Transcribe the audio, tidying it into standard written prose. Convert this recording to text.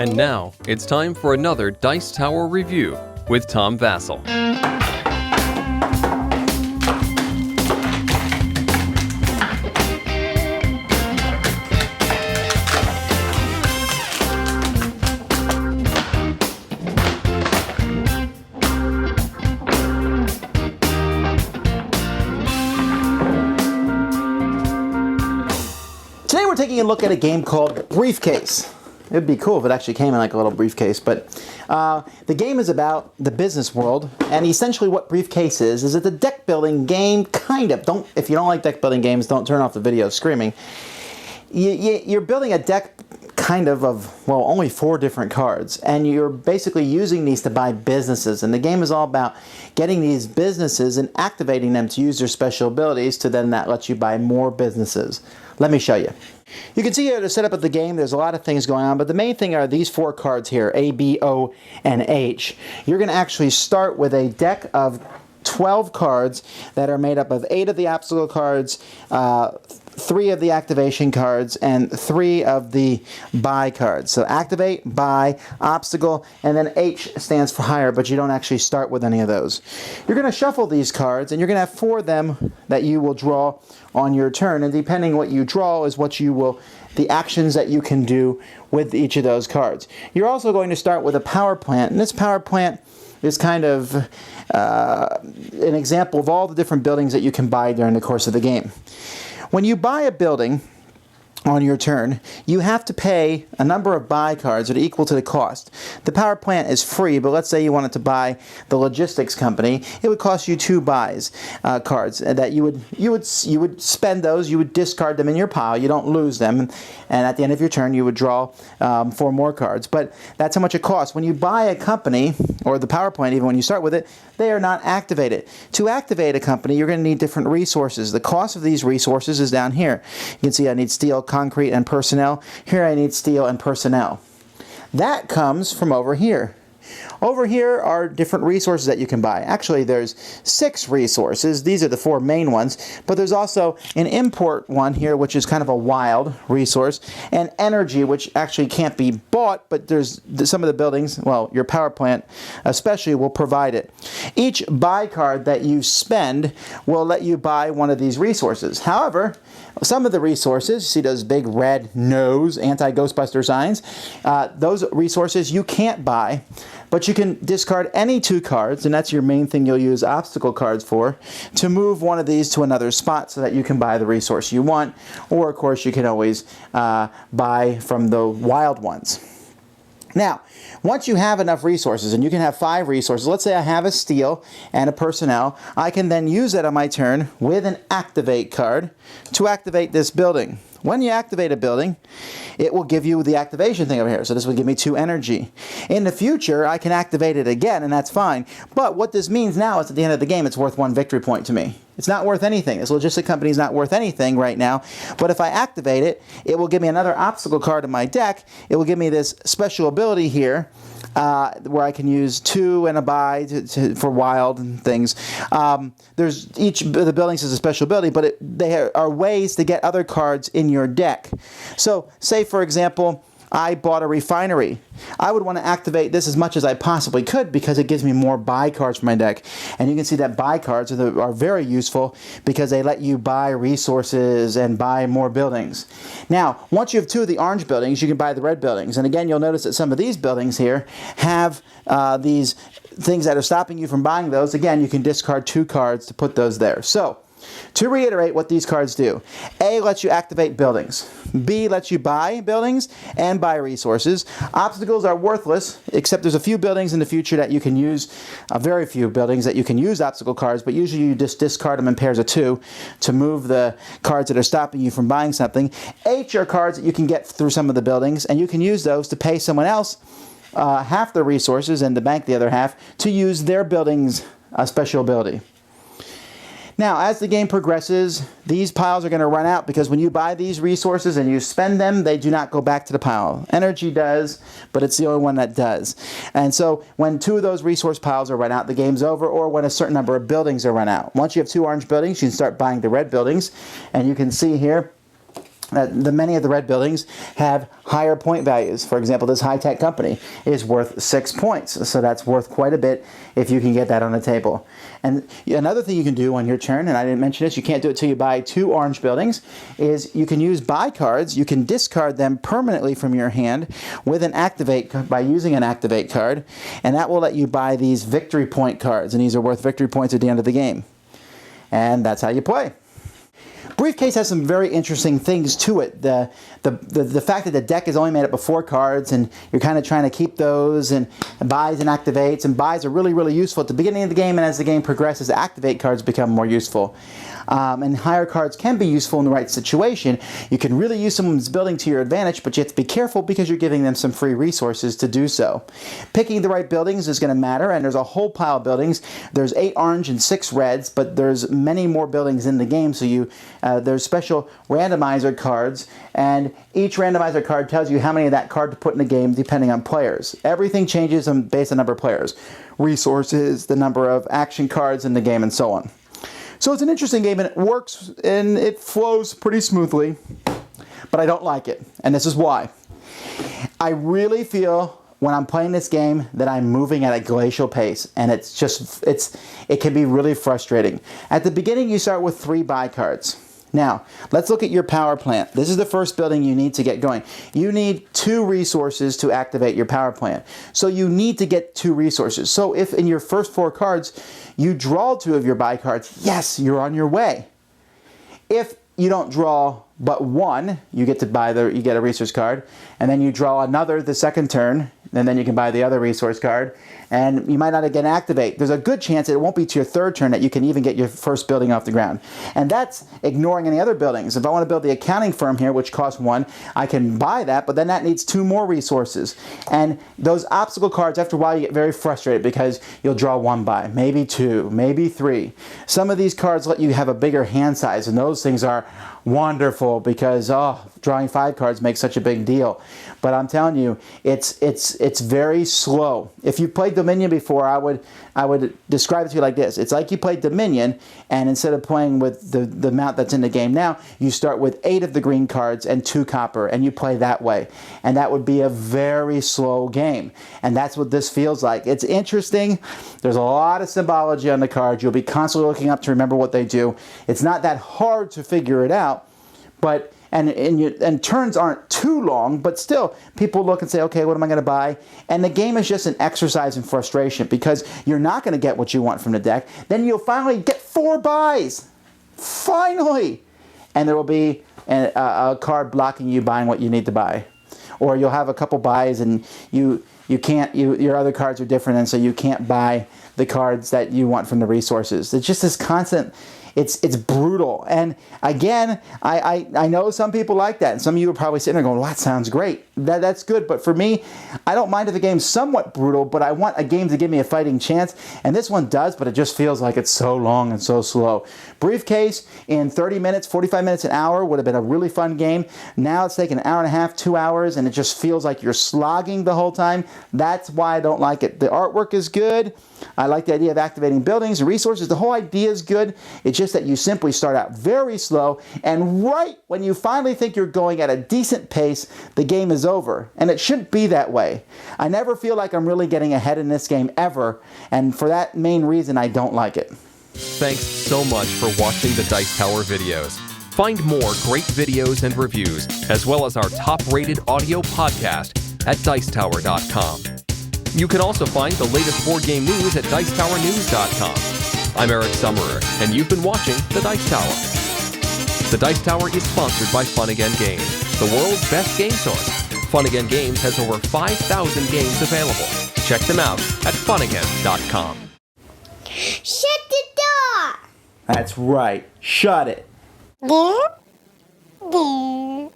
And now, it's time for another Dice Tower review with Tom Vasel. Today we're taking a look at a game called Briefcase. It would be cool if it actually came in like a little briefcase, but the game is about the business world, and essentially what Briefcase is it's a deck building game, kind of. If you don't like deck building games, don't turn off the video screaming. You're building a deck kind of well, only 4 different cards, and you're basically using these to buy businesses, and the game is all about getting these businesses and activating them to use their special abilities to then that lets you buy more businesses. Let me show you. You can see here the setup of the game, there's a lot of things going on, but the main thing are these 4 cards here, A, B, O, and H. You're going to actually start with a deck of 12 cards that are made up of 8 of the obstacle cards, 3 of the activation cards, and 3 of the buy cards. So activate, buy, obstacle, and then H stands for higher, but you don't actually start with any of those. You're going to shuffle these cards, and you're going to have 4 of them that you will draw on your turn, and depending what you draw is what you will, the actions that you can do with each of those cards. You're also going to start with a power plant, and this power plant is kind of an example of all the different buildings that you can buy during the course of the game. When you buy a building on your turn, you have to pay a number of buy cards that are equal to the cost. The power plant is free, but let's say you wanted to buy the logistics company, it would cost you 2 buys cards that you would spend those, you would discard them in your pile, you don't lose them, and at the end of your turn you would draw 4 more cards. But that's how much it costs. When you buy a company, or the power plant even when you start with it, they are not activated. To activate a company, you're going to need different resources. The cost of these resources is down here. You can see I need steel, concrete, and personnel. Here I need steel and personnel. That comes from over here. Over here are different resources that you can buy. Actually, there's 6 resources. These are the 4 main ones, but there's also an import one here, which is kind of a wild resource, and energy, which actually can't be bought, but there's some of the buildings, well, your power plant especially, will provide it. Each buy card that you spend will let you buy one of these resources. However, some of the resources, you see those big red nose anti-Ghostbuster signs, those resources you can't buy, but you can discard any 2 cards, and that's your main thing you'll use obstacle cards for, to move one of these to another spot so that you can buy the resource you want, or of course you can always buy from the wild ones. Now, once you have enough resources, and you can have 5 resources, let's say I have a steel and a personnel, I can then use that on my turn with an activate card to activate this building. When you activate a building, it will give you the activation thing over here. So this will give me 2 energy. In the future, I can activate it again, and that's fine. But what this means now is at the end of the game, it's worth 1 victory point to me. It's not worth anything. This logistic company is not worth anything right now. But if I activate it, it will give me another obstacle card in my deck. It will give me this special ability here, where I can use 2 and a buy for wild and things. There's each of the buildings has a special ability, but they are ways to get other cards in your deck. So, say for example, I bought a refinery. I would want to activate this as much as I possibly could because it gives me more buy cards for my deck. And you can see that buy cards are very useful because they let you buy resources and buy more buildings. Now, once you have 2 of the orange buildings, you can buy the red buildings. And again, you'll notice that some of these buildings here have these things that are stopping you from buying those. Again, you can discard 2 cards to put those there. So, to reiterate what these cards do, A lets you activate buildings, B lets you buy buildings and buy resources. Obstacles are worthless, except there's a few buildings in the future that you can use, very few buildings that you can use obstacle cards, but usually you just discard them in pairs of 2 to move the cards that are stopping you from buying something. H are cards that you can get through some of the buildings, and you can use those to pay someone else half the resources and to bank the other half to use their building's special ability. Now, as the game progresses, these piles are going to run out because when you buy these resources and you spend them, they do not go back to the pile. Energy does, but it's the only one that does. And so when 2 of those resource piles are run out, the game's over, or when a certain number of buildings are run out. Once you have 2 orange buildings, you can start buying the red buildings. And you can see here Many of the red buildings have higher point values. For example, this high-tech company is worth 6 points, so that's worth quite a bit if you can get that on the table. And another thing you can do on your turn, and I didn't mention this, you can't do it till you buy 2 orange buildings, is you can use buy cards. You can discard them permanently from your hand with an activate by using an activate card, and that will let you buy these victory point cards, and these are worth victory points at the end of the game. And that's how you play. Briefcase has some very interesting things to it. The fact that the deck is only made up of 4 cards, and you're kind of trying to keep those, and buys and activates, and buys are really, really useful at the beginning of the game, and as the game progresses, activate cards become more useful. And higher cards can be useful in the right situation. You can really use someone's building to your advantage, but you have to be careful because you're giving them some free resources to do so. Picking the right buildings is going to matter, and there's a whole pile of buildings. There's 8 orange and 6 reds, but there's many more buildings in the game, so there's special randomizer cards, and each randomizer card tells you how many of that card to put in the game depending on players. Everything changes based on number of players. Resources, the number of action cards in the game, and so on. So it's an interesting game, and it works, and it flows pretty smoothly, but I don't like it, and this is why. I really feel when I'm playing this game that I'm moving at a glacial pace, and it can be really frustrating. At the beginning, you start with 3 buy cards. Now, let's look at your power plant. This is the first building you need to get going. You need 2 resources to activate your power plant. So you need to get 2 resources. So if in your first 4 cards, you draw 2 of your buy cards, yes, you're on your way. If you don't draw but 1, you get a resource card, and then you draw another the second turn, and then you can buy the other resource card, and you might not again activate. There's a good chance it won't be to your 3rd turn that you can even get your first building off the ground. And that's ignoring any other buildings. If I want to build the accounting firm here, which costs 1, I can buy that, but then that needs 2 more resources. And those obstacle cards, after a while, you get very frustrated because you'll draw 1 buy, maybe 2, maybe 3. Some of these cards let you have a bigger hand size, and those things are wonderful because drawing 5 cards makes such a big deal. But I'm telling you, it's very slow. If you played Dominion before, I would describe it to you like this. It's like you played Dominion, and instead of playing with the amount that's in the game now, you start with 8 of the green cards and 2 copper, and you play that way. And that would be a very slow game. And that's what this feels like. It's interesting. There's a lot of symbology on the cards. You'll be constantly looking up to remember what they do. It's not that hard to figure it out, but and turns aren't too long, but still, people look and say, okay, what am I going to buy? And the game is just an exercise in frustration because you're not going to get what you want from the deck. Then you'll finally get 4 buys. Finally! And there will be a card blocking you buying what you need to buy. Or you'll have a couple buys and your other cards are different, and so you can't buy the cards that you want from the resources. It's just this constant... It's brutal. And again, I know some people like that. And some of you are probably sitting there going, well, that sounds great. That's good. But for me, I don't mind if the game's somewhat brutal, but I want a game to give me a fighting chance. And this one does, but it just feels like it's so long and so slow. Briefcase in 30 minutes, 45 minutes, an hour would have been a really fun game. Now it's taking an hour and a half, 2 hours, and it just feels like you're slogging the whole time. That's why I don't like it. The artwork is good. I like the idea of activating buildings and resources. The whole idea is good. It's just that you simply start out very slow, and right when you finally think you're going at a decent pace, the game is over. And it shouldn't be that way. I never feel like I'm really getting ahead in this game ever, and for that main reason, I don't like it. Thanks so much for watching the Dice Tower videos. Find more great videos and reviews, as well as our top-rated audio podcast at Dicetower.com. You can also find the latest board game news at Dicetowernews.com. I'm Eric Summerer, and you've been watching The Dice Tower. The Dice Tower is sponsored by Fun Again Games, the world's best game source. Fun Again Games has over 5,000 games available. Check them out at funagain.com. Shut the door! That's right. Shut it. There.